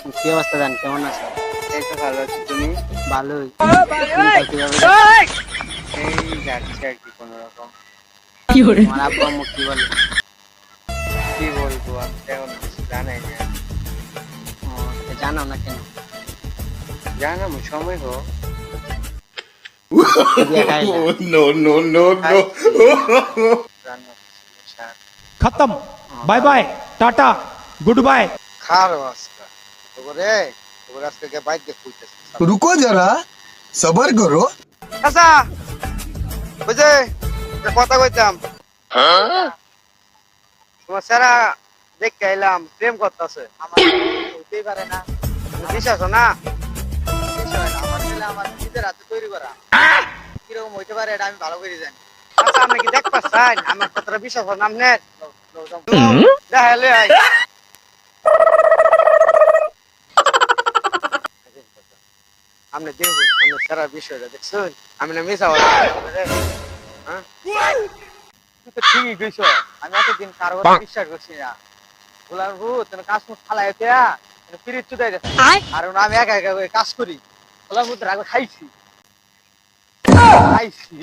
কি অবস্থা জান, কেমন আছো? এই তো ভালো আছি, তুমি? ভালোই। দিনকাল কিভাবে এই যাচ্ছে আর কি কোনো রকম। তোমার আব্বু আম্মু কি বলে? কি বলবো, আমি তো এখন কিছু জানাই না। ও, তো জানো না কেন? জানাবো সময় হোক। কি দিয়ে খাইলা? No, no, no, no. রান্না করছি, শাক। खत्म bye bye tata goodbye. খারো আজকে তোরে তোর আজকে কে বাইক দিয়ে খুলতেছি। रुको जरा सबर करो। আচ্ছা বুঝে কথা কইতাম, তোমার সারা দেখতে এলাম প্রেম করতেছে। আমার হইতেই পারে না, বিশ্বাস না? আমার ছেলে আমার নিজের হাতে তৈরি করা, কিরকম হইতে পারে এটা আমি ভালো করে জানি। আচ্ছা আপনি কি দেখ পাচ্ছেন আমার কথাটা বিশ্বাস হন আপনার? দেখালে আপনি দেখুন আপনি সারা বিষয়টা দেখছেন, আমি না মিশা হ্যাঁ তুই তো ঠিকই কইছ। আমি এতদিন কারো কথা বিশ্বাস করছি না। বলার ভূত কাজ মুখ ফালাই ফিরিত চুদাই যাচ্ছে। আর আমি একা একা করে কাজ করি, বলার ভূত আগে খাইছি খাইছি